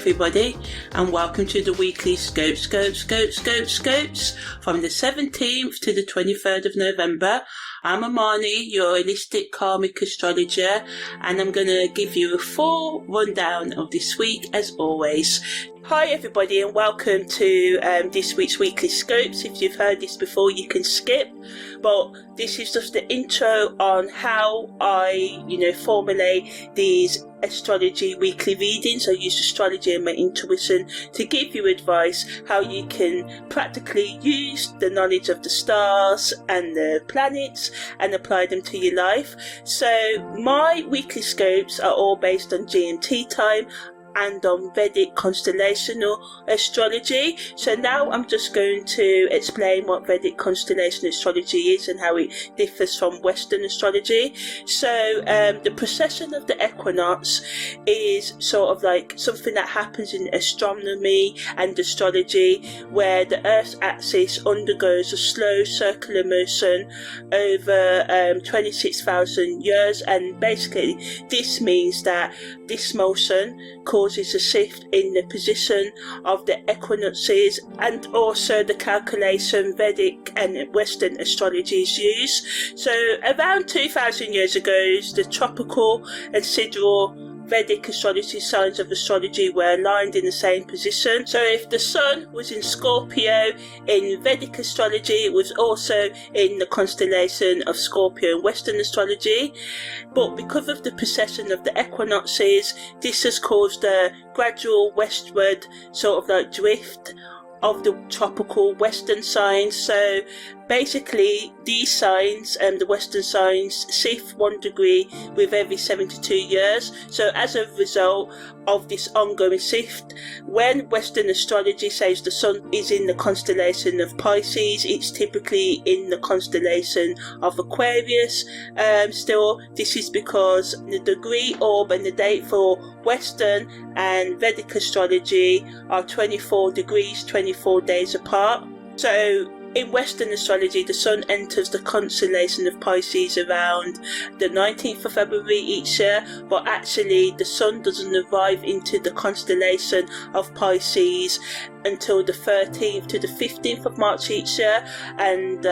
everybody, and welcome to the weekly Scopes from the 17th to the 23rd of November. I'm Amani, your holistic karmic astrologer, and I'm going to give you a full rundown of this week as always. Hi everybody, and welcome to this week's weekly Scopes. If you've heard this before, you can skip, but this is just the intro on how I formulate these astrology weekly readings. I use astrology and my intuition to give you advice how you can practically use the knowledge of the stars and the planets and apply them to your life. So my weekly scopes are all based on GMT time and on Vedic constellational astrology. So now I'm just going to explain what Vedic constellation astrology is and how it differs from Western astrology. So the precession of the equinox is sort of like something that happens in astronomy and astrology, where the Earth's axis undergoes a slow circular motion over 26,000 years, and basically this means that this motion causes a shift in the position of the equinoxes, and also the calculation Vedic and Western astrologies use. So around 2,000 years ago, the tropical and sidereal Vedic astrology signs of astrology were aligned in the same position. So if the sun was in Scorpio in Vedic astrology, it was also in the constellation of Scorpio in Western astrology. But because of the precession of the equinoxes, this has caused a gradual westward sort of like drift of the tropical Western signs. So basically these signs, the Western signs, shift 1 degree with every 72 years. So as a result of this ongoing shift, when Western astrology says the sun is in the constellation of Pisces, it's typically in the constellation of Aquarius. Still, this is because the degree, orb and the date for Western and Vedic astrology are 24 degrees, 24 days apart. So in Western astrology, the sun enters the constellation of Pisces around the 19th of February each year, but actually the sun doesn't arrive into the constellation of Pisces until the 13th to the 15th of March each year, and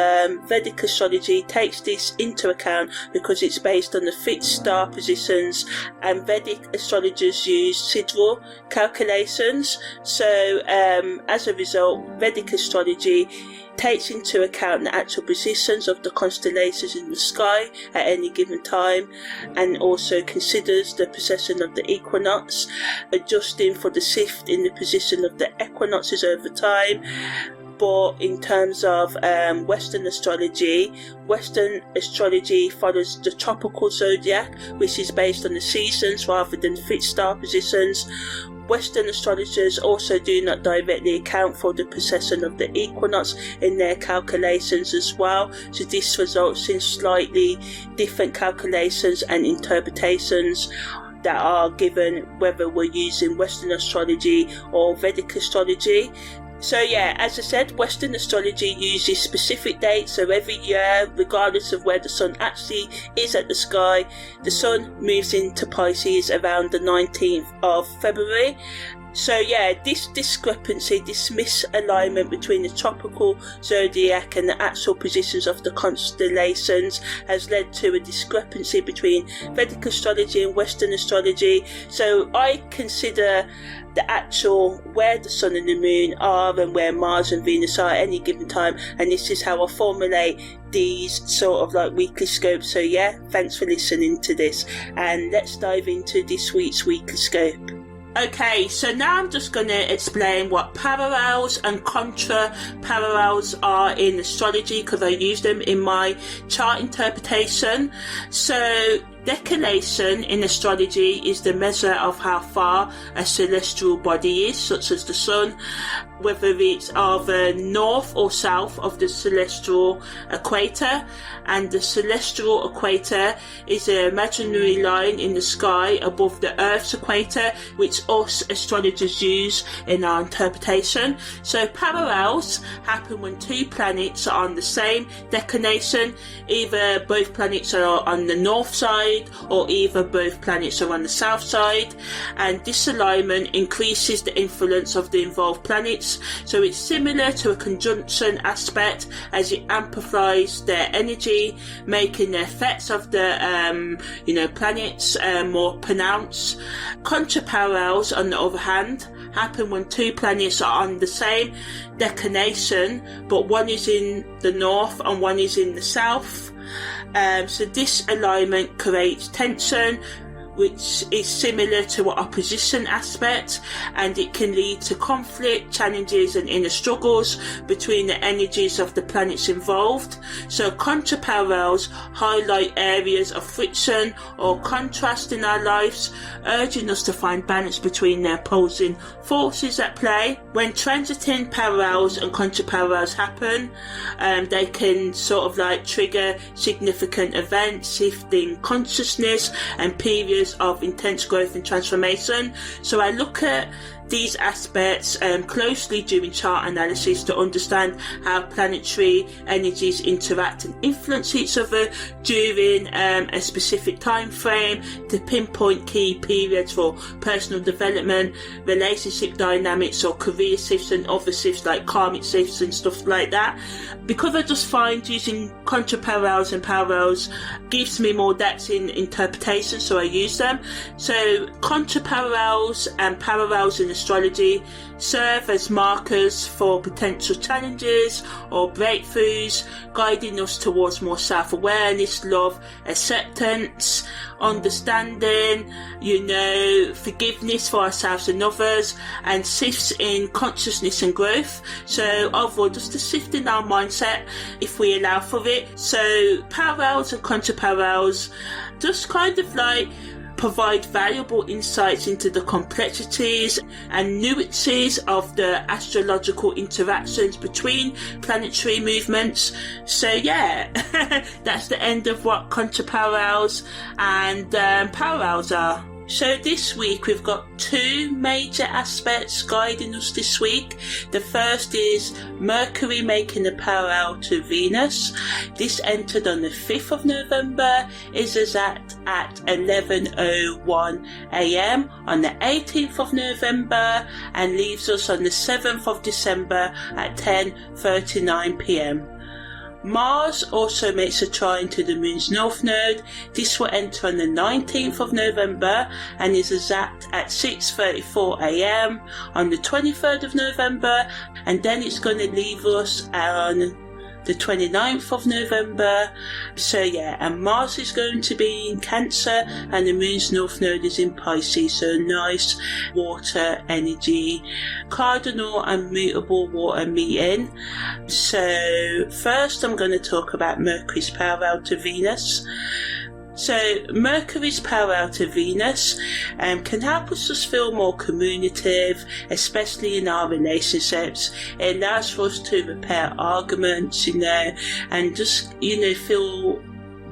Vedic astrology takes this into account because it's based on the fixed star positions, and Vedic astrologers use sidereal calculations. So as a result, Vedic astrology takes into account the actual positions of the constellations in the sky at any given time, and also considers the precession of the equinox, adjusting for the shift in the position of the equinoxes over time. But in terms of Western astrology follows the tropical zodiac, which is based on the seasons rather than fixed star positions. Western astrologers also do not directly account for the precession of the equinox in their calculations as well, so this results in slightly different calculations and interpretations that are given whether we're using Western astrology or Vedic astrology. So yeah, as I said, Western astrology uses specific dates. So every year, regardless of where the sun actually is at the sky, the sun moves into Pisces around the 19th of February. So yeah, this discrepancy, this misalignment between the tropical zodiac and the actual positions of the constellations has led to a discrepancy between Vedic astrology and Western astrology. So I consider the actual where the sun and the moon are and where Mars and Venus are at any given time, and this is how I formulate these sort of like weekly scopes. So yeah, thanks for listening to this, and let's dive into this week's weekly scope. Okay, so now I'm just going to explain what parallels and contra-parallels are in astrology, because I use them in my chart interpretation. So declination in astrology is the measure of how far a celestial body is, such as the sun, whether it's either north or south of the celestial equator. And the celestial equator is an imaginary line in the sky above the Earth's equator, which us astrologers use in our interpretation. So parallels happen when two planets are on the same declination. Either both planets are on the north side, or either both planets are on the south side, and this alignment increases the influence of the involved planets. So it's similar to a conjunction aspect, as it amplifies their energy, making the effects of the planets more pronounced. Contra-parallels, on the other hand, happen when two planets are on the same declination, but one is in the north and one is in the south. So this alignment creates tension, which is similar to an opposition aspect, and it can lead to conflict, challenges and inner struggles between the energies of the planets involved. So contra-parallels highlight areas of friction or contrast in our lives, urging us to find balance between the opposing forces at play. When transiting parallels and contra-parallels happen, they can sort of like trigger significant events, shifting consciousness and periods of intense growth and transformation. So I look at these aspects closely during chart analysis to understand how planetary energies interact and influence each other during a specific time frame, to pinpoint key periods for personal development, relationship dynamics or career shifts, and other shifts like karmic shifts and stuff like that. Because I just find using contra-parallels and parallels gives me more depth in interpretation, so I use them. So contra-parallels and parallels in astrology serve as markers for potential challenges or breakthroughs, guiding us towards more self-awareness, love, acceptance, understanding, forgiveness for ourselves and others, and shifts in consciousness and growth. So overall, just a shift in our mindset if we allow for it. So parallels and contra-parallels just kind of like provide valuable insights into the complexities and nuances of the astrological interactions between planetary movements. So yeah, that's the end of what contra-parallels and parallels are. So this week we've got two major aspects guiding us this week. The first is Mercury making a parallel to Venus. This entered on the 5th of November, is at 11:01 a.m. on the 18th of November, and leaves us on the 7th of December at 10:39 p.m. Mars also makes a trine to the Moon's North Node. This will enter on the 19th of November and is exact at 6:34 a.m. on the 23rd of November, and then it's going to leave us on the 29th of November. So yeah, and Mars is going to be in Cancer and the Moon's North Node is in Pisces, so nice water energy, cardinal and mutable water meeting. So first I'm going to talk about Mercury's parallel to Venus. So Mercury's parallel to Venus can help us just feel more communicative, especially in our relationships. It allows for us to repair arguments, and just, feel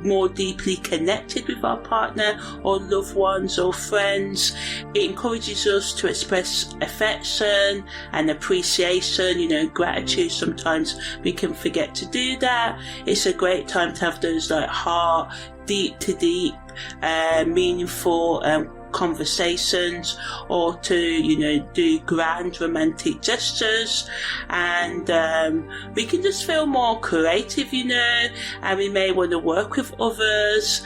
more deeply connected with our partner or loved ones or friends. It encourages us to express affection and appreciation, gratitude. Sometimes we can forget to do that. It's a great time to have those heart, deep to deep, meaningful conversations, or to do grand romantic gestures, and we can just feel more creative, and we may want to work with others.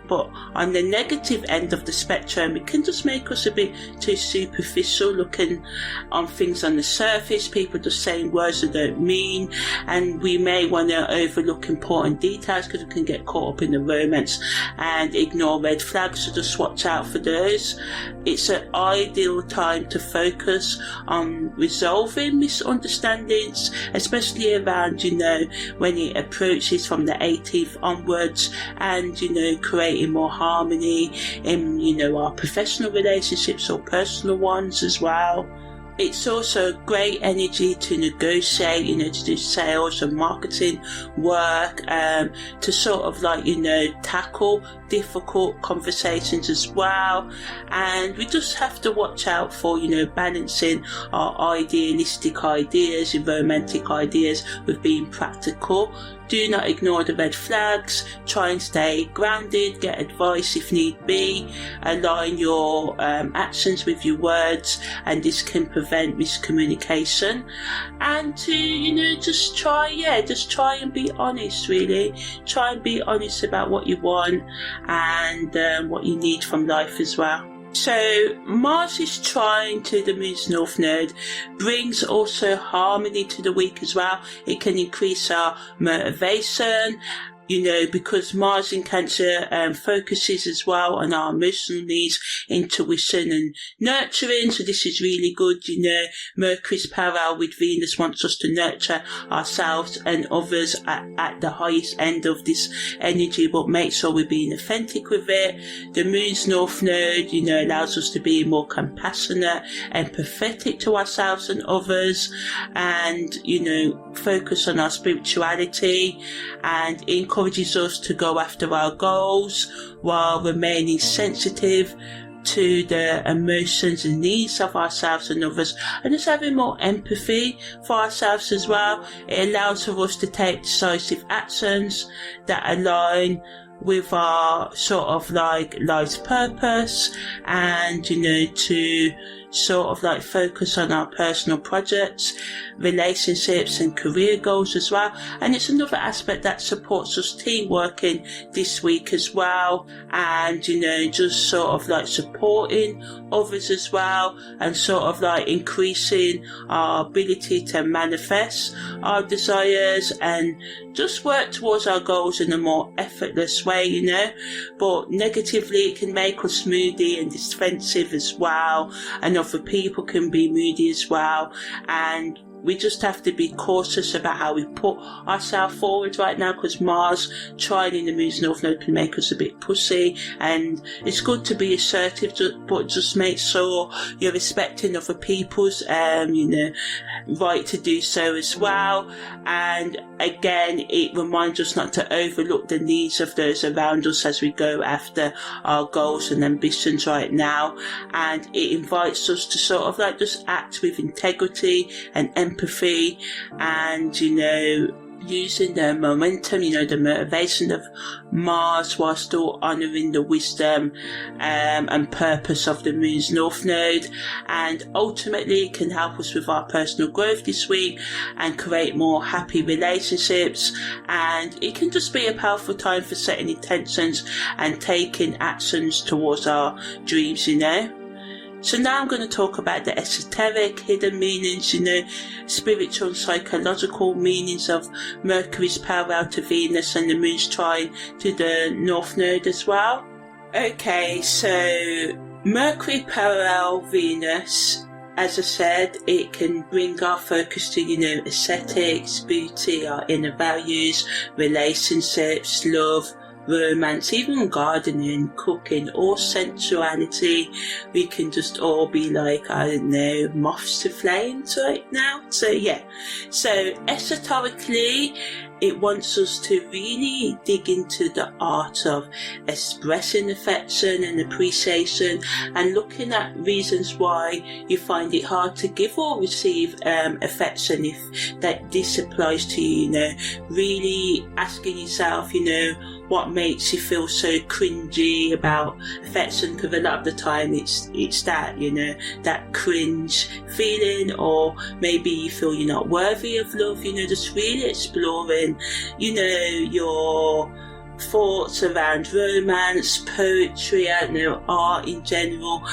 But on the negative end of the spectrum, it can just make us a bit too superficial, looking on things on the surface, people just saying words they don't mean, and we may want to overlook important details because we can get caught up in the romance and ignore red flags, so just watch out for those. It's an ideal time to focus on resolving misunderstandings, especially around, when it approaches from the 18th onwards, and, creating more harmony in, our professional relationships or personal ones as well. It's also great energy to negotiate, to do sales and marketing work, to sort of tackle difficult conversations as well. And we just have to watch out for, balancing our idealistic ideas and romantic ideas with being practical. Do not ignore the red flags. Try and stay grounded. Get advice if need be. Align your actions with your words, and this can prevent miscommunication. And to, just try and be honest, really. Try and be honest about what you want and what you need from life as well. So Mars is trine to the Moon's North Node, brings also harmony to the week as well. It can increase our motivation, because Mars in Cancer focuses as well on our emotional needs, intuition and nurturing. So this is really good. Mercury's parallel with Venus wants us to nurture ourselves and others at the highest end of this energy, but make sure we're being authentic with it. The Moon's North Node, allows us to be more compassionate and empathetic to ourselves and others, and, focus on our spirituality, and encourages us to go after our goals while remaining sensitive to the emotions and needs of ourselves and others, and just having more empathy for ourselves as well. It allows for us to take decisive actions that align with our sort of life's purpose, and to sort of focus on our personal projects, relationships and career goals as well. And it's another aspect that supports us teamwork in this week as well, and just sort of supporting others as well, and sort of increasing our ability to manifest our desires and just work towards our goals in a more effortless way, but negatively it can make us moody and defensive as well, and other people can be moody as well, and we just have to be cautious about how we put ourselves forward right now, because Mars trine in the Moon's North Node can make us a bit pussy, and it's good to be assertive, but just make sure you're respecting other people's right to do so as well. And again, it reminds us not to overlook the needs of those around us as we go after our goals and ambitions right now, and it invites us to sort of just act with integrity and empathy, and using the momentum, the motivation of Mars, while still honouring the wisdom and purpose of the Moon's North Node. And ultimately it can help us with our personal growth this week and create more happy relationships, and it can just be a powerful time for setting intentions and taking actions towards our dreams. So now I'm going to talk about the esoteric, hidden meanings, spiritual and psychological meanings of Mercury's parallel to Venus and the Moon's trine to the North Node as well. Okay, so Mercury parallel Venus, as I said, it can bring our focus to, aesthetics, beauty, our inner values, relationships, love, romance, even gardening, cooking, or sensuality. We can just all be moths to flames right now. So esoterically, it wants us to really dig into the art of expressing affection and appreciation, and looking at reasons why you find it hard to give or receive affection, if this applies to you. Really asking yourself, what makes you feel so cringy about affection, because a lot of the time it's that, that cringe feeling, or maybe you feel you're not worthy of love, just really exploring, your thoughts around romance, poetry, art in general,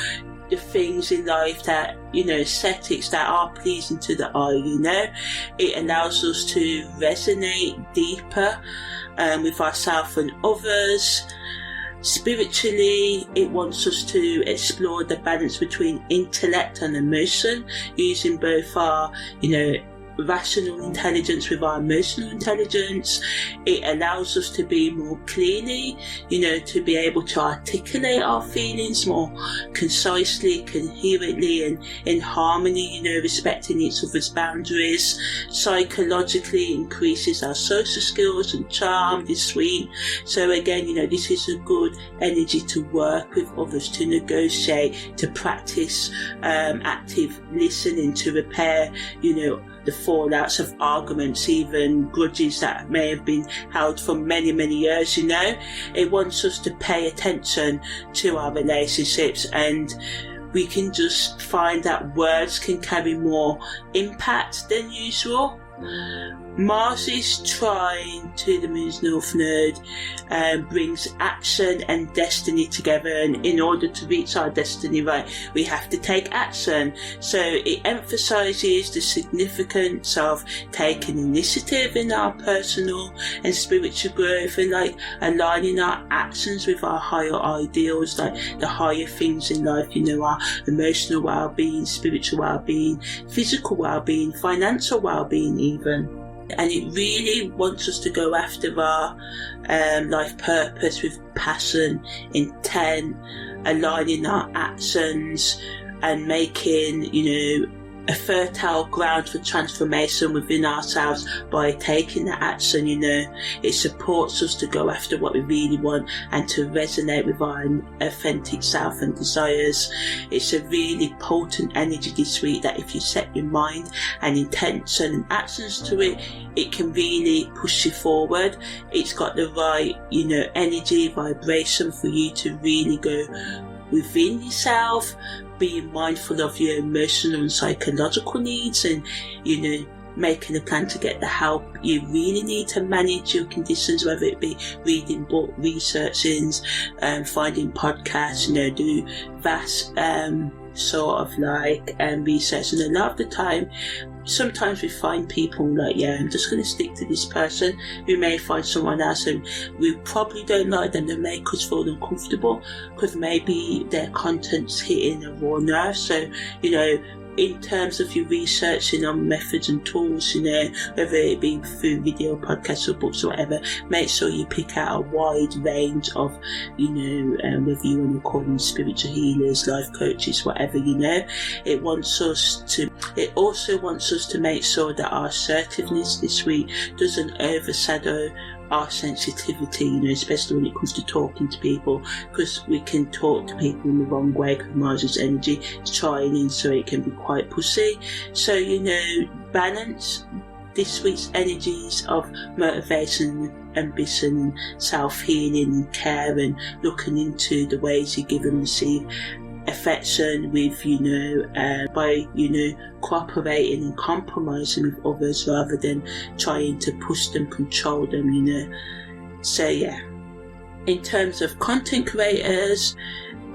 the things in life that, aesthetics that are pleasing to the eye, It allows us to resonate deeper with ourselves and others. Spiritually, it wants us to explore the balance between intellect and emotion, using both our, rational intelligence with our emotional intelligence. It allows us to be more clearly, to be able to articulate our feelings more concisely, coherently, and in harmony, respecting each other's boundaries. Psychologically increases our social skills and charm this week. So again, this is a good energy to work with others, to negotiate, to practice active listening, to repair, the fallouts of arguments, even grudges that may have been held for many, many years. It wants us to pay attention to our relationships, and we can just find that words can carry more impact than usual. Mars' trine to the Moon's North Node brings action and destiny together, and in order to reach our destiny, we have to take action. So it emphasises the significance of taking initiative in our personal and spiritual growth, and aligning our actions with our higher ideals, the higher things in life, our emotional well-being, spiritual well-being, physical well-being, financial well-being even. And it really wants us to go after our life purpose with passion, intent, aligning our actions and making, a fertile ground for transformation within ourselves by taking that action. It supports us to go after what we really want and to resonate with our authentic self and desires. It's a really potent energy this week that if you set your mind and intention and actions to it, it can really push you forward. It's got the right, energy, vibration for you to really go within yourself, being mindful of your emotional and psychological needs, and making a plan to get the help you really need to manage your conditions, whether it be reading book, researching, finding podcasts, do vast sort of research. And a lot of the time, sometimes we find people I'm just going to stick to this person. We may find someone else and we probably don't like them. They make us feel uncomfortable because maybe their content's hitting a raw nerve. So, in terms of your researching on methods and tools, whether it be through video, podcasts or books or whatever, make sure you pick out a wide range of, whether you want to call them spiritual healers, life coaches, whatever, It also wants us to make sure that our assertiveness this week doesn't overshadow our sensitivity, especially when it comes to talking to people, because we can talk to people in the wrong way because Mars' energy is trining, so it can be quite pushy. So, balance this week's energies of motivation, ambition, self-healing and care, and looking into the ways you give and receive affection with, by, cooperating and compromising with others rather than trying to push them, control them, So yeah. In terms of content creators,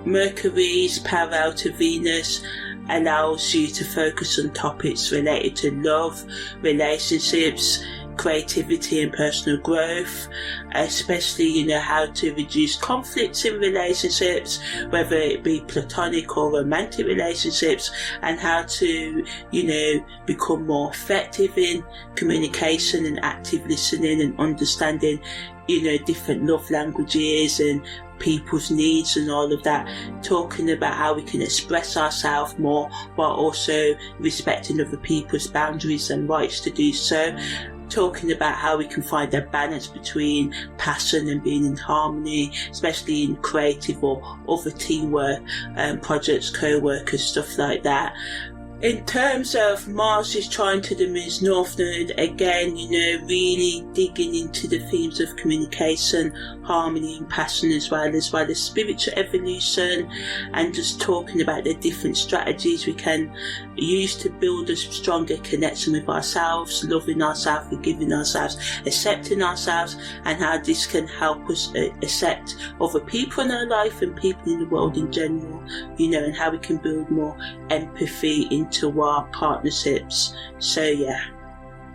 Mercury's parallel to Venus allows you to focus on topics related to love, relationships, creativity and personal growth, especially how to reduce conflicts in relationships, whether it be platonic or romantic relationships, and how to become more effective in communication and active listening and understanding different love languages and people's needs and all of that, talking about how we can express ourselves more while also respecting other people's boundaries and rights to do so, talking about how we can find a balance between passion and being in harmony, especially in creative or other teamwork projects, co-workers, stuff like that. In terms of Mars' trine to the Moon's North Node, again, really digging into the themes of communication, harmony and passion, as well as spiritual evolution, and just talking about the different strategies we can use to build a stronger connection with ourselves, loving ourselves, forgiving ourselves, accepting ourselves, and how this can help us accept other people in our life and people in the world in general, and how we can build more empathy into our partnerships. So yeah.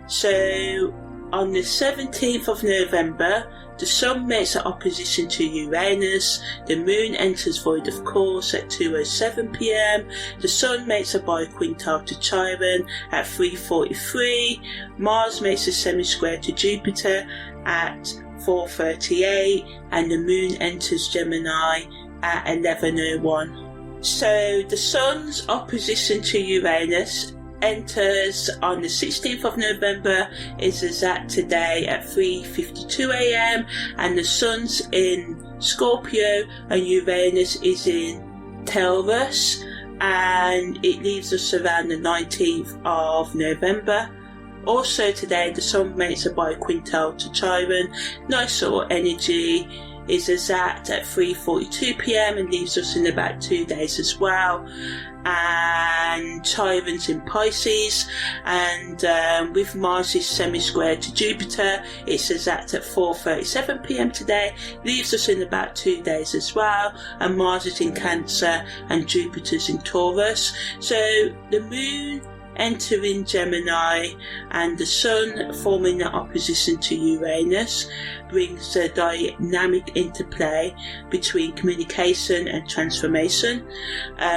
So On the 17th of November, the Sun makes an opposition to Uranus, the Moon enters void of course at 2:07 p.m, the Sun makes a BiQuintile to Chiron at 3:43, Mars makes a semi-square to Jupiter at 4:38, and the Moon enters Gemini at 11:01. So the Sun's opposition to Uranus enters on the 16th of November, is exact today at 3:52 a.m, and the Sun's in Scorpio and Uranus is in Taurus, and it leaves us around the 19th of November. Also today the Sun makes a BiQuintile to Chiron, nice sort of energy, is exact at 3:42 p.m. and leaves us in about 2 days as well. And Chiron's in Pisces, and with Mars' semi-square to Jupiter, it's exact at 4:37 p.m. today, leaves us in about 2 days as well. And Mars is in Cancer and Jupiter's in Taurus. So the Moon entering Gemini and the Sun forming an opposition to Uranus brings a dynamic interplay between communication and transformation.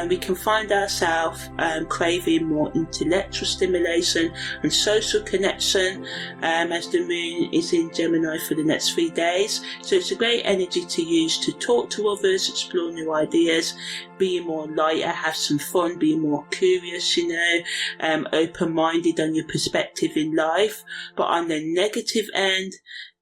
We can find ourselves craving more intellectual stimulation and social connection as the Moon is in Gemini for the next 3 days. So it's a great energy to use to talk to others, explore new ideas, being more lighter, have some fun, being more curious, open-minded on your perspective in life. But on the negative end,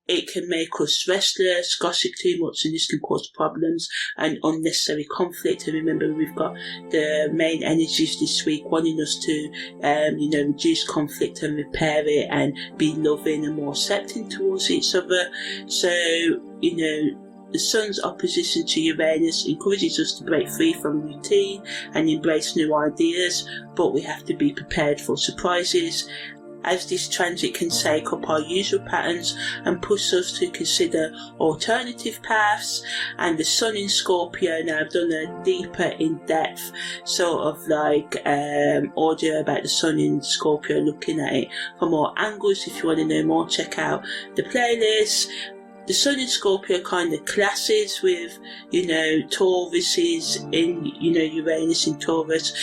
it can make us restless, gossip too much, and this can cause problems and unnecessary conflict. And remember, we've got the main energies this week wanting us to, reduce conflict and repair it and be loving and more accepting towards each other. So, the Sun's opposition to Uranus encourages us to break free from routine and embrace new ideas, but we have to be prepared for surprises, as this transit can shake up our usual patterns and push us to consider alternative paths. And the Sun in Scorpio, now I've done a deeper in-depth sort of audio about the Sun in Scorpio, looking at it from more angles. If you want to know more, check out the playlist. The Sun in Scorpio kind of clashes with, Taurus is in, Uranus in Taurus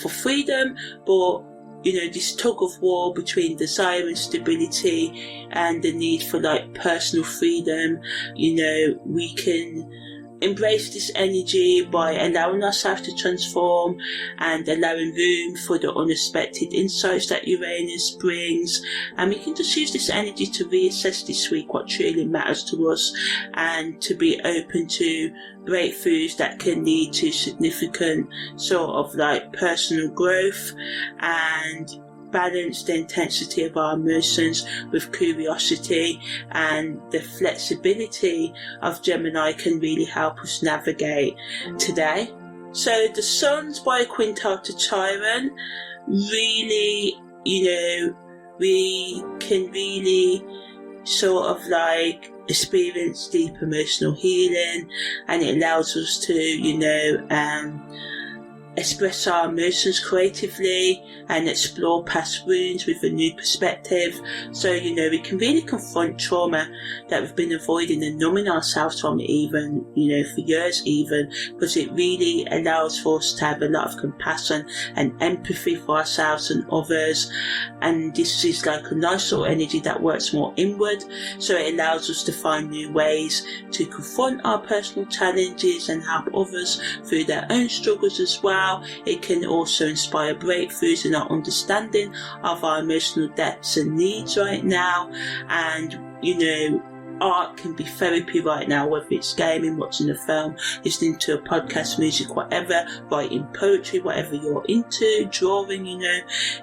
for freedom, but this tug of war between desire and stability and the need for personal freedom. We can embrace this energy by allowing ourselves to transform and allowing room for the unexpected insights that Uranus brings. And we can just use this energy to reassess this week what truly matters to us and to be open to breakthroughs that can lead to significant sort of personal growth, and balance the intensity of our emotions with curiosity, and the flexibility of Gemini can really help us navigate today. So the Sun's BiQuintile to Chiron really, we can really sort of experience deep emotional healing, and it allows us to, express our emotions creatively and explore past wounds with a new perspective. So, we can really confront trauma that we've been avoiding and numbing ourselves from even, for years even, because it really allows for us to have a lot of compassion and empathy for ourselves and others. And this is a nice sort of energy that works more inward. So it allows us to find new ways to confront our personal challenges and help others through their own struggles as well. It can also inspire breakthroughs in our understanding of our emotional depths and needs right now. And, art can be therapy right now, whether it's gaming, watching a film, listening to a podcast, music, whatever, writing poetry, whatever you're into, drawing,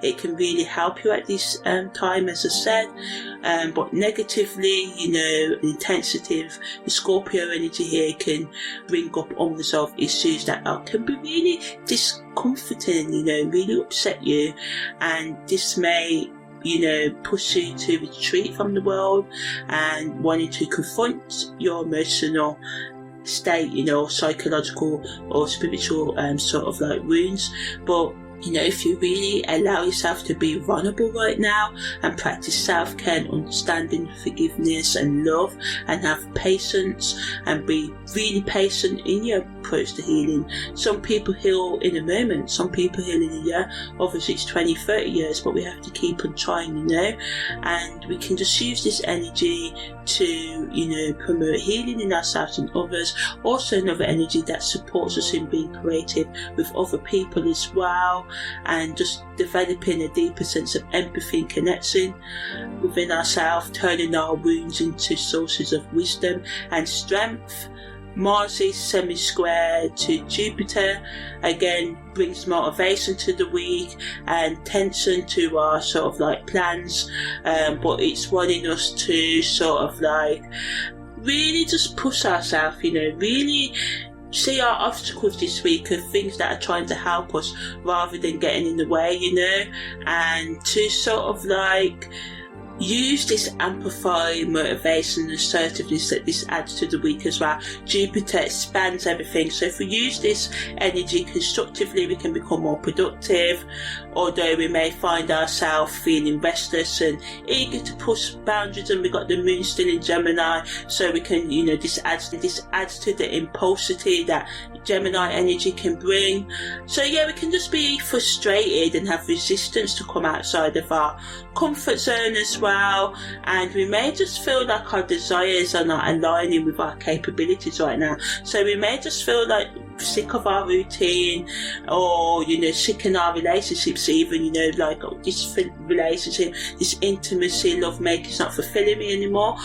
it can really help you at this time, as I said. But negatively, the intensity of the Scorpio energy here can bring up unresolved issues that can be really discomforting, really upset you, and this may push you to retreat from the world and wanting to confront your emotional state, psychological or spiritual wounds. But You know, if you really allow yourself to be vulnerable right now and practice self-care and understanding, forgiveness and love, and have patience and be really patient in your approach to healing. Some people heal in a moment, some people heal in a year, others it's 20, 30 years, but we have to keep on trying, you know, and we can just use this energy to, you know, promote healing in ourselves and others. Also another energy that supports us in being creative with other people as well, and just developing a deeper sense of empathy and connection within ourselves, turning our wounds into sources of wisdom and strength. Mars is semi-square to Jupiter, again brings motivation to the week and tension to our sort of like plans, but it's wanting us to sort of like really just push ourselves, you know, really see our obstacles this week are things that are trying to help us rather than getting in the way, you know, and to sort of like use this amplified motivation and assertiveness that this adds to the week as well. Jupiter expands everything, so if we use this energy constructively we can become more productive, although we may find ourselves feeling restless and eager to push boundaries, and we've got the moon still in Gemini, so we can, you know, this adds to the impulsivity that Gemini energy can bring. So yeah, we can just be frustrated and have resistance to come outside of our comfort zone as well, and we may just feel like our desires are not aligning with our capabilities right now, so we may just feel like sick of our routine, or, you know, sick in our relationships even, you know, like, oh, this relationship, this intimacy, love making is not fulfilling me anymore.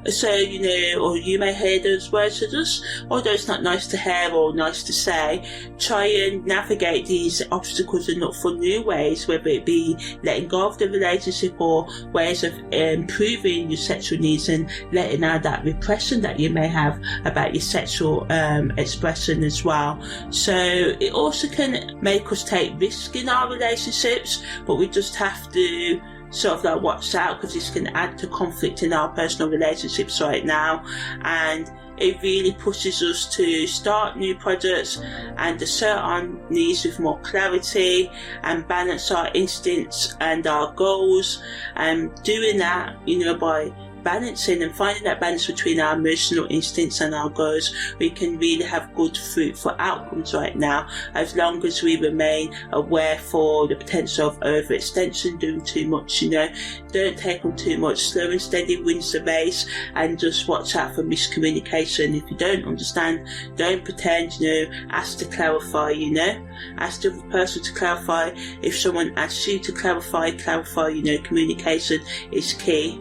So, you know, or you may hear those words. So just, although it's not nice to hear or nice to say, try and navigate these obstacles and look for new ways, whether it be letting go of the relationship or ways of improving your sexual needs and letting out that repression that you may have about your sexual expression as well. So it also can make us take risks in our relationships, but we just have to sort of like watch out, because this can add to conflict in our personal relationships right now, and it really pushes us to start new projects and assert our needs with more clarity and balance our instincts and our goals, and doing that, you know, by balancing and finding that balance between our emotional instincts and our goals, we can really have good fruitful outcomes right now, as long as we remain aware for the potential of overextension, doing too much, you know. Don't take on too much. Slow and steady wins the race, and just watch out for miscommunication. If you don't understand, don't pretend, you know, ask to clarify, you know. Ask the person to clarify. If someone asks you to clarify, you know, communication is key.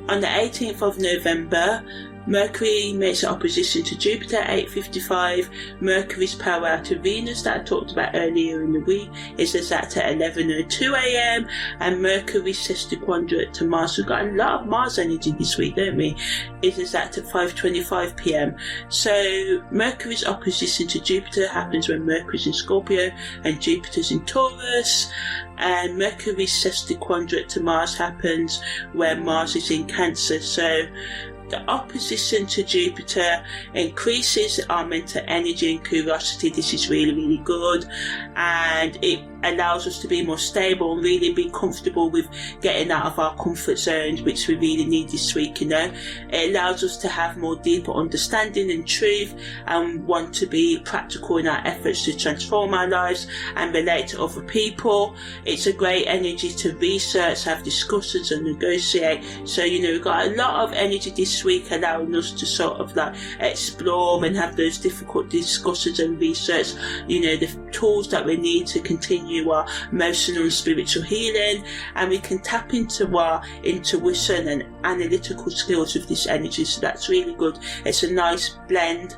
On the 18th of November, Mercury makes an opposition to Jupiter at 8:55. Mercury's parallel to Venus that I talked about earlier in the week is exact at 11:02 a.m. and Mercury's sesquiquadrate to Mars. We've got a lot of Mars energy this week, don't we? Is exact at 5:25 p.m. So Mercury's opposition to Jupiter happens when Mercury's in Scorpio and Jupiter's in Taurus. And Mercury's sesquiquadrate to Mars happens when Mars is in Cancer. So the opposition to Jupiter increases our mental energy and curiosity. This is really, really good, and it allows us to be more stable and really be comfortable with getting out of our comfort zones, which we really need this week, you know. It allows us to have more deeper understanding and truth, and want to be practical in our efforts to transform our lives and relate to other people. It's a great energy to research, have discussions and negotiate. So, you know, we've got a lot of energy this week, allowing us to sort of like explore and have those difficult discussions and research, you know, the tools that we need to continue our emotional and spiritual healing, and we can tap into our intuition and analytical skills with this energy. So that's really good. It's a nice blend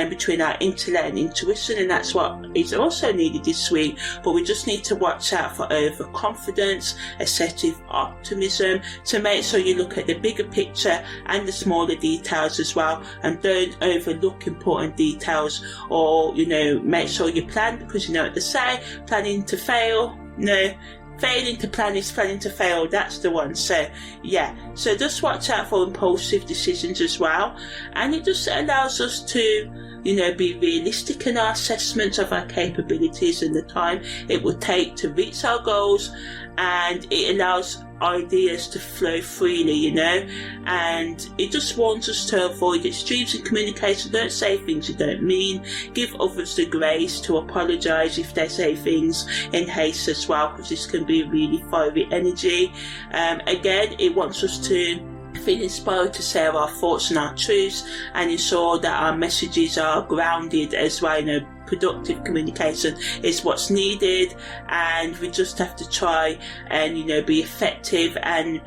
between our intellect and intuition, and that's what is also needed this week. But we just need to watch out for overconfidence, excessive optimism, to make sure you look at the bigger picture and the smaller details as well, and don't overlook important details, or, you know, make sure you plan, because you know what they say, planning to fail. No, failing to plan is planning to fail. That's the one. So yeah, so just watch out for impulsive decisions as well, and it just allows us to, you know, be realistic in our assessments of our capabilities and the time it will take to reach our goals, and it allows ideas to flow freely, you know, and it just wants us to avoid extremes in communication. Don't say things you don't mean. Give others the grace to apologise if they say things in haste as well, because this can be really fiery energy. Again, it wants us to feel inspired to share our thoughts and our truths, and ensure that our messages are grounded as well. You know, productive communication is what's needed, and we just have to try and, you know, be effective, and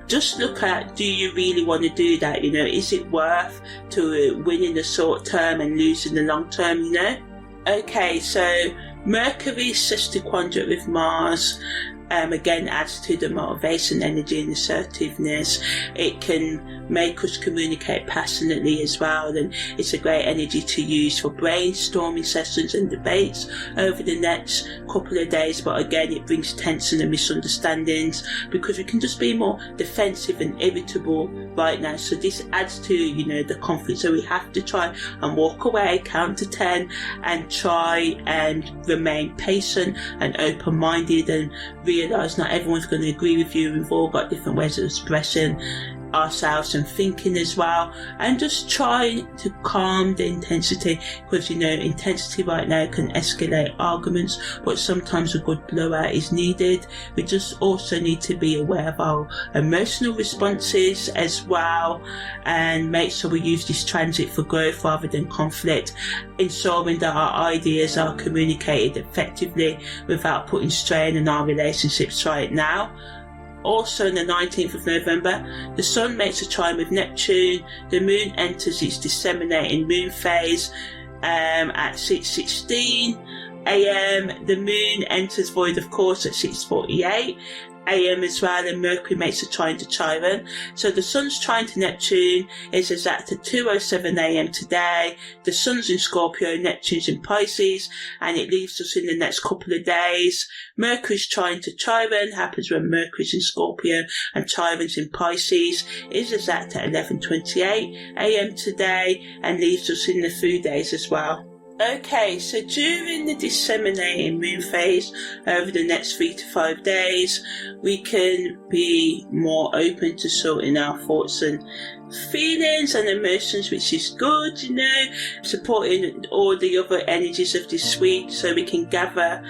just look at, do you really want to do that? You know, is it worth to win in the short term and lose in the long term, you know? Okay, so Mercury sextile with Mars again adds to the motivation, energy and assertiveness. It can make us communicate passionately as well, and it's a great energy to use for brainstorming sessions and debates over the next couple of days. But again, it brings tension and misunderstandings because we can just be more defensive and irritable right now. So this adds to, you know, the conflict. So we have to try and walk away, count to 10, and try and remain patient and open-minded, and realise not everyone's going to agree with you. We've all got different ways of expressing ourselves and thinking as well, and just try to calm the intensity, because, you know, intensity right now can escalate arguments, but sometimes a good blowout is needed. We just also need to be aware of our emotional responses as well, and make sure we use this transit for growth rather than conflict, ensuring that our ideas are communicated effectively without putting strain on our relationships right now. Also on the 19th of November, the Sun makes a trine with Neptune. The Moon enters its disseminating moon phase at 6:16 a.m. The Moon enters void, of course, at 6:48 a.m. as well, and Mercury makes a trine to Chiron. So the Sun's trine to Neptune is exact at 2:07 a.m. today. The Sun's in Scorpio, Neptune's in Pisces, and it leaves us in the next couple of days. Mercury's trine to Chiron happens when Mercury's in Scorpio and Chiron's in Pisces, is exact at 11:28 a.m. today, and leaves us in the few days as well. Okay, so during the disseminating moon phase over the next 3 to 5 days, we can be more open to sorting our thoughts and feelings and emotions, which is good, you know, supporting all the other energies of this week, so we can gather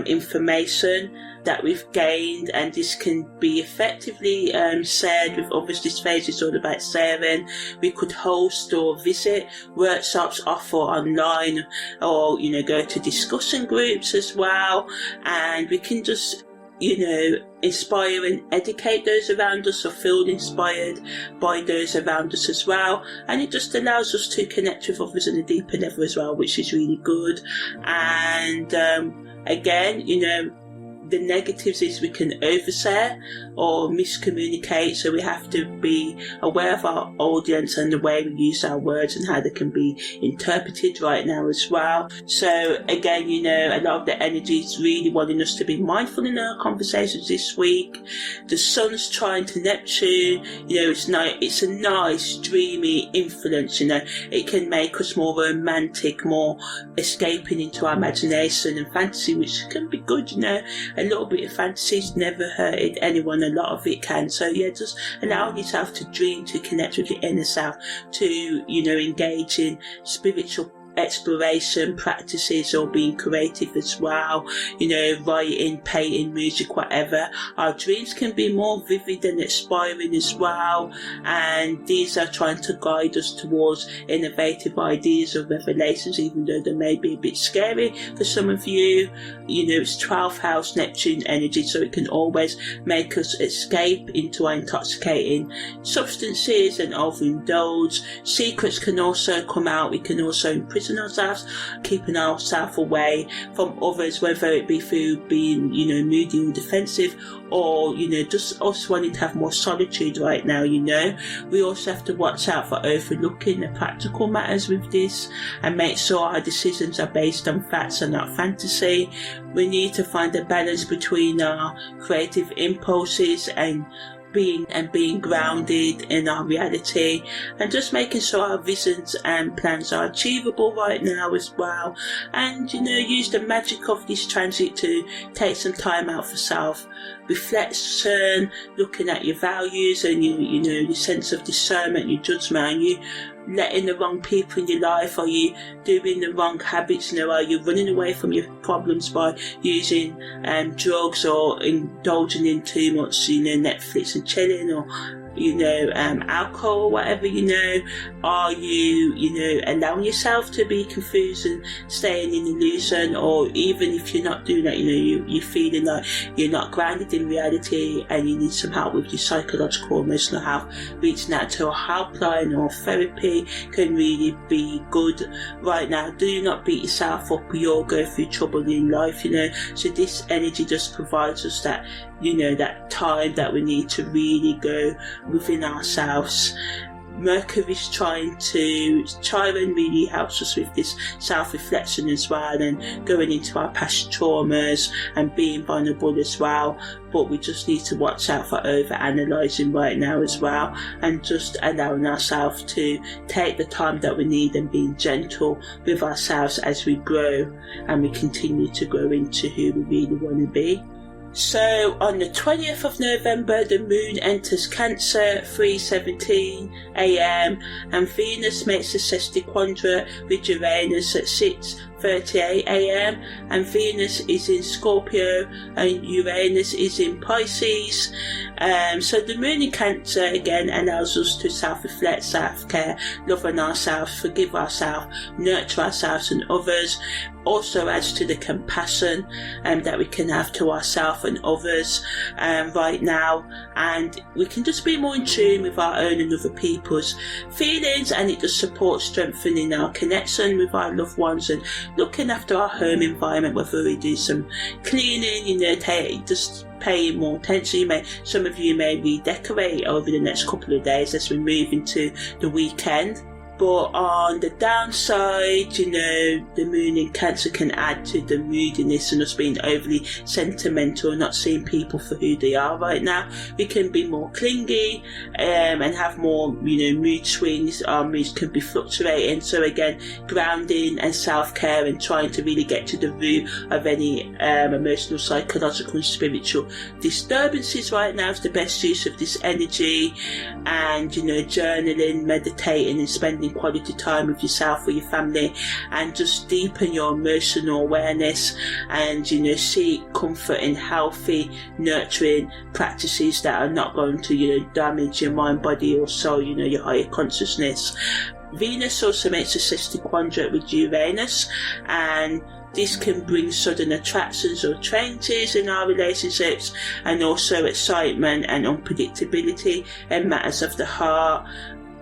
information that we've gained, and this can be effectively shared with others. This phase is all about sharing. We could host or visit workshops, offer online, or, you know, go to discussion groups as well, and we can just, you know, inspire and educate those around us, or feel inspired by those around us as well. And it just allows us to connect with others on a deeper level as well, which is really good. And again, you know, the negatives is we can overshare or miscommunicate, so we have to be aware of our audience and the way we use our words and how they can be interpreted right now as well. So again, you know, a lot of the energy is really wanting us to be mindful in our conversations this week. The Sun's trine to Neptune, you know, it's a nice dreamy influence, you know. It can make us more romantic, more escaping into our imagination and fantasy, which can be good, you know. A little bit of fantasy's never hurted anyone, a lot of it can. So yeah, just allowing yourself to dream, to connect with your inner self, to, you know, engage in spiritual exploration practices, or being creative as well, you know, writing, painting, music, whatever. Our dreams can be more vivid and inspiring as well, and these are trying to guide us towards innovative ideas or revelations, even though they may be a bit scary for some of you. You know, it's 12th house Neptune energy, so it can always make us escape into our intoxicating substances and overindulge. Secrets can also come out. We can also imprison focusing on ourselves, keeping ourselves away from others, whether it be through being, moody or defensive, or, just us wanting to have more solitude right now, We also have to watch out for overlooking the practical matters with this and make sure our decisions are based on facts and not fantasy. We need to find a balance between our creative impulses and being grounded in our reality, and just making sure our visions and plans are achievable right now as well. And use the magic of this transit to take some time out for self reflection, looking at your values and your sense of discernment, your judgment. Are you letting the wrong people in your life? Are you doing the wrong habits? Are you running away from your problems by using drugs or indulging in too much Netflix and chilling, or alcohol or whatever? Are you allowing yourself to be confused and staying in illusion? Or even if you're not doing that, you're feeling like you're not grounded in reality and you need some help with your psychological or emotional health, reaching out to a helpline or therapy can really be good right now. Do not beat yourself up. We all go through trouble in life, so this energy just provides us that that time that we need to really go within ourselves. Mercury's Chiron really helps us with this self-reflection as well, and going into our past traumas and being vulnerable as well. But we just need to watch out for over-analysing right now as well, and just allowing ourselves to take the time that we need and being gentle with ourselves as we grow and we continue to grow into who we really want to be. So on the 20th of November, the moon enters Cancer 3:17 a.m. and Venus makes a sextiquadra with Uranus at 6:38 a.m. and Venus is in Scorpio and Uranus is in Pisces. So the moon in Cancer again allows us to self-reflect, self-care, love on ourselves, forgive ourselves, nurture ourselves and others. Also adds to the compassion that we can have to ourselves and others right now, and we can just be more in tune with our own and other people's feelings, and it just supports strengthening our connection with our loved ones and looking after our home environment, whether we do some cleaning, just paying more attention. Some of you may redecorate over the next couple of days as we move into the weekend. But on the downside, the moon in Cancer can add to the moodiness and us being overly sentimental and not seeing people for who they are right now. We can be more clingy and have more, mood swings. Our moods can be fluctuating. So again, grounding and self-care and trying to really get to the root of any emotional, psychological and spiritual disturbances right now is the best use of this energy. And, journaling, meditating and spending quality time with yourself or your family, and just deepen your emotional awareness and seek comfort in healthy, nurturing practices that are not going to damage your mind, body or soul, your higher consciousness. Venus also makes a sextiquadra with Uranus, and this can bring sudden attractions or changes in our relationships, and also excitement and unpredictability in matters of the heart.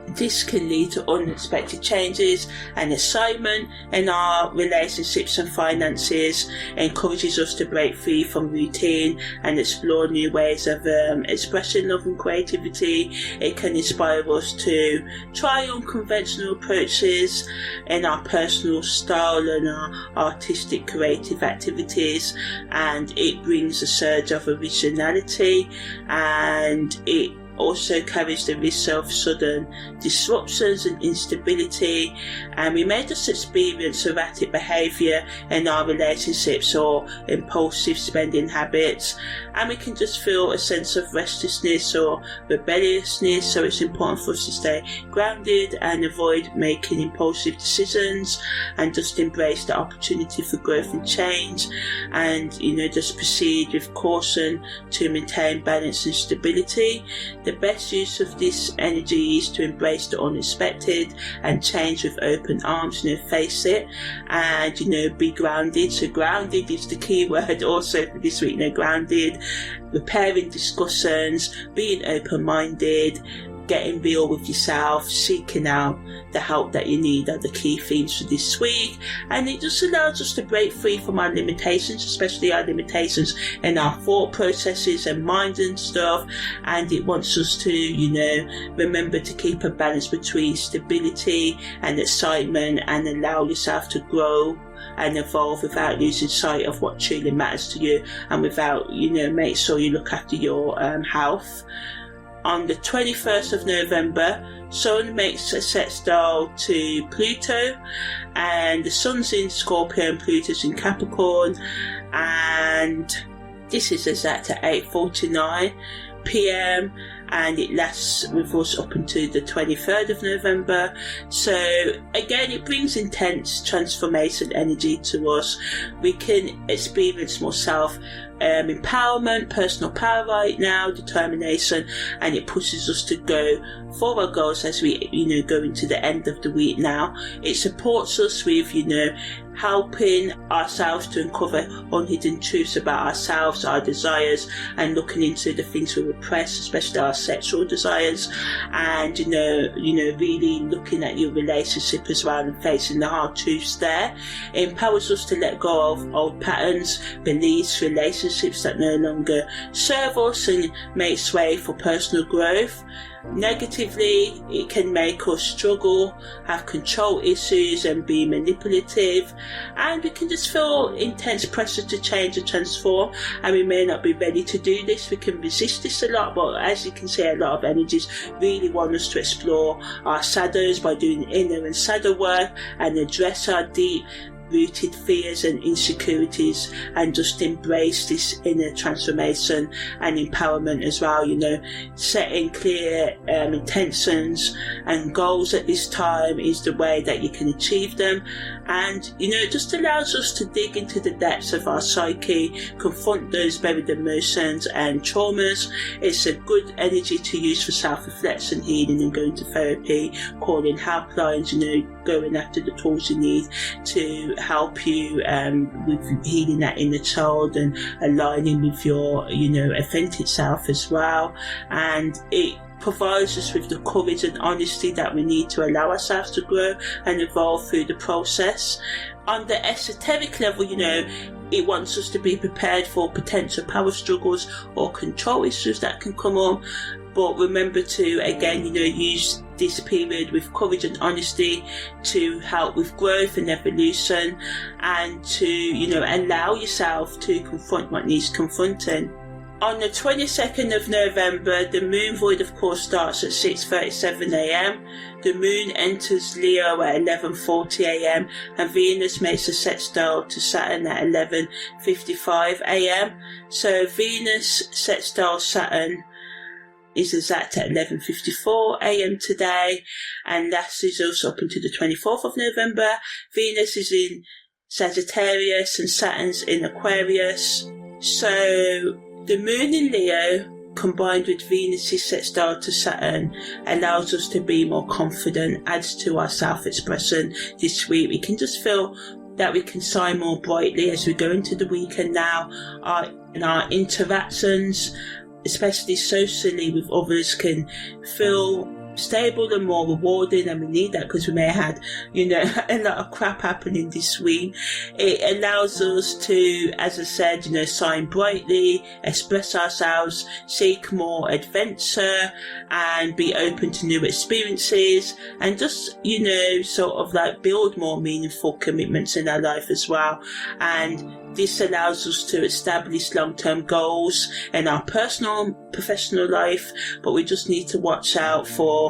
This can lead to unexpected changes and excitement in our relationships and finances, encourages us to break free from routine and explore new ways of expressing love and creativity. It can inspire us to try unconventional approaches in our personal style and our artistic creative activities, and it brings a surge of originality, and it also carries the risk of sudden disruptions and instability, and we may just experience erratic behaviour in our relationships or impulsive spending habits, and we can just feel a sense of restlessness or rebelliousness. So it's important for us to stay grounded and avoid making impulsive decisions, and just embrace the opportunity for growth and change, and just proceed with caution to maintain balance and stability. The best use of this energy is to embrace the unexpected and change with open arms, face it, and be grounded. So grounded is the key word also for this week. Grounded, repairing discussions, being open-minded, getting real with yourself, seeking out the help that you need are the key themes for this week. And it just allows us to break free from our limitations, especially our limitations in our thought processes and mind and stuff. And it wants us to, remember to keep a balance between stability and excitement, and allow yourself to grow and evolve without losing sight of what truly matters to you, and without, make sure you look after your health. On the 21st of November, Sun makes a sextile to Pluto, and the Sun's in Scorpio and Pluto's in Capricorn, and this is exact at 8:49 p.m. and it lasts with us up until the 23rd of November. So again, it brings intense transformation energy to us. We can experience more empowerment, personal power right now, determination, and it pushes us to go for our goals as we go into the end of the week now. It supports us with helping ourselves to uncover unhidden truths about ourselves, our desires, and looking into the things we repress, especially our sexual desires, and really looking at your relationship as well and facing the hard truths there. It empowers us to let go of old patterns, beliefs, relationships that no longer serve us, and make way for personal growth. Negatively, it can make us struggle, have control issues, and be manipulative, and we can just feel intense pressure to change and transform, and we may not be ready to do this. We can resist this a lot, but as you can see, a lot of energies really want us to explore our shadows by doing inner and shadow work and address our deep rooted fears and insecurities, and just embrace this inner transformation and empowerment as well. Setting clear intentions and goals at this time is the way that you can achieve them, and it just allows us to dig into the depths of our psyche, confront those buried emotions and traumas. It's a good energy to use for self-reflection, healing, and going to therapy, calling helplines, going after the tools you need to help you with healing that inner child and aligning with your authentic self as well. And it provides us with the courage and honesty that we need to allow ourselves to grow and evolve through the process. On the esoteric level, it wants us to be prepared for potential power struggles or control issues that can come up. But remember to, again, use this period with courage and honesty to help with growth and evolution, and to, allow yourself to confront what needs confronting. On the 22nd of November, the moon void, of course, starts at 6:37 a.m. The moon enters Leo at 11:40 a.m. and Venus makes a sextile to Saturn at 11:55 a.m. So Venus sextile Saturn is exact at 11:54 a.m. today, and that is also up until the 24th of November. Venus is in Sagittarius and Saturn's in Aquarius. So the moon in Leo combined with Venus's sextile to Saturn allows us to be more confident, adds to our self-expression this week. We can just feel that we can shine more brightly as we go into the weekend now. Our interactions, especially socially with others, can feel stable and more rewarding, and we need that because we may have had a lot of crap happening this week. It allows us to, as I said, shine brightly, express ourselves, seek more adventure, and be open to new experiences, and just sort of like build more meaningful commitments in our life as well. And this allows us to establish long-term goals in our personal and professional life, but we just need to watch out for,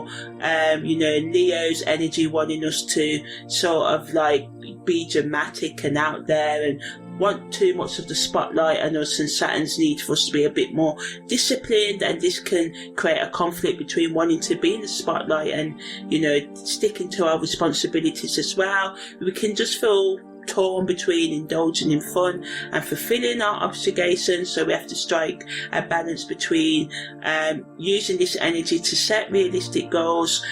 Leo's energy wanting us to sort of like be dramatic and out there and want too much of the spotlight on us, and Saturn's need for us to be a bit more disciplined, and this can create a conflict between wanting to be in the spotlight and, sticking to our responsibilities as well. We can just feel torn between indulging in fun and fulfilling our obligations, so we have to strike a balance between using this energy to set realistic goals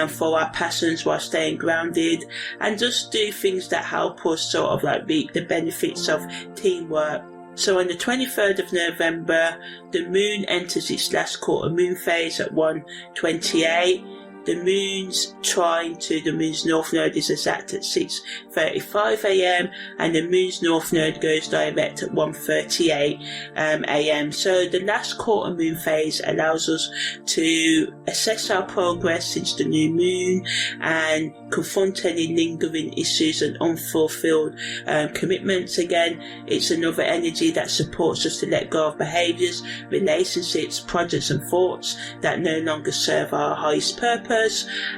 for our passions while staying grounded, and just do things that help us sort of like reap the benefits of teamwork, So on the 23rd of November, the moon enters its last quarter moon phase at 1:28. The moon's trine to the moon's north node is exact at 6:35 a.m. and the moon's north node goes direct at 1:38 a.m. So the last quarter moon phase allows us to assess our progress since the new moon and confront any lingering issues and unfulfilled commitments. Again, it's another energy that supports us to let go of behaviours, relationships, projects and thoughts that no longer serve our highest purpose.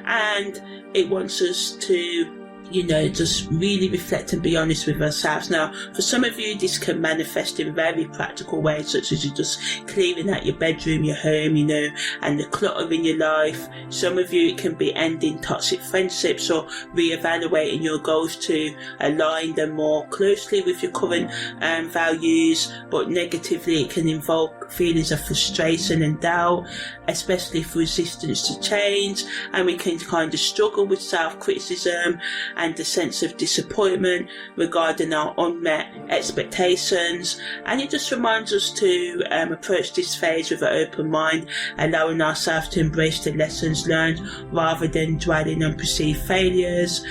And it wants us to just really reflect and be honest with ourselves. Now, for some of you, this can manifest in very practical ways, such as you just clearing out your bedroom, your home, and the clutter in your life. Some of you, it can be ending toxic friendships or reevaluating your goals to align them more closely with your current values. But negatively, it can involve feelings of frustration and doubt, especially for resistance to change, and we can kind of struggle with self-criticism and a sense of disappointment regarding our unmet expectations. And it just reminds us to approach this phase with an open mind, allowing ourselves to embrace the lessons learned rather than dwelling on perceived failures.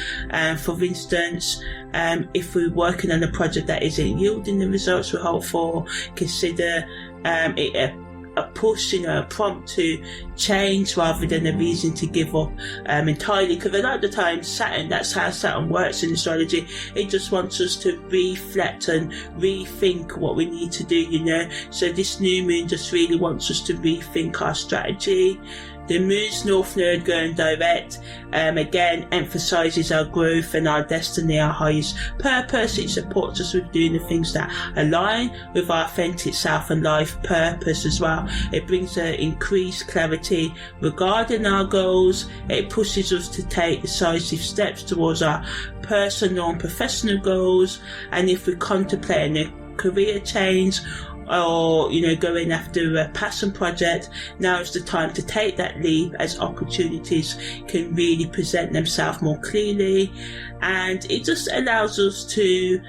For instance, if we're working on a project that isn't yielding the results we hope for, consider it a push, a prompt to change rather than a reason to give up entirely. Because a lot of the time, Saturn, that's how Saturn works in astrology. It just wants us to reflect and rethink what we need to do, So this new moon just really wants us to rethink our strategy. The moon's north node going direct, again, emphasises our growth and our destiny, our highest purpose. It supports us with doing the things that align with our authentic self and life purpose as well. It brings an increased clarity regarding our goals. It pushes us to take decisive steps towards our personal and professional goals. And if we're contemplating a career change, or going after a passion project, now is the time to take that leap, as opportunities can really present themselves more clearly. And it just allows us to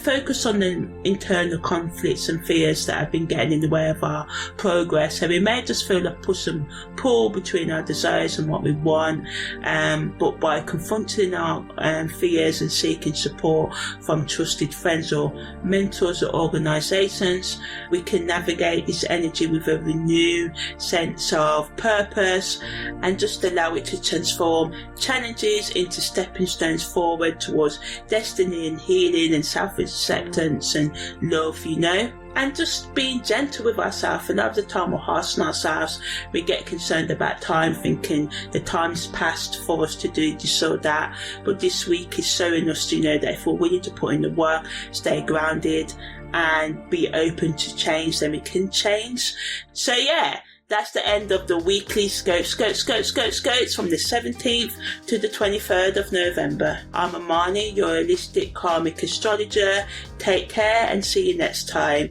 focus on the internal conflicts and fears that have been getting in the way of our progress. And we may just feel a push and pull between our desires and what we want, but by confronting our fears and seeking support from trusted friends or mentors or organisations, we can navigate this energy with a renewed sense of purpose and just allow it to transform challenges into stepping stones forward towards destiny and healing and self-acceptance and love, and just being gentle with ourselves. A lot of the time we're harsh on ourselves. We get concerned about time, thinking the time's passed for us to do this or that. But this week is showing us to know that if we're willing to put in the work, stay grounded and be open to change, then we can change. So that's the end of the weekly scopes from the 17th to the 23rd of November. I'm Amani, your holistic karmic astrologer. Take care and see you next time.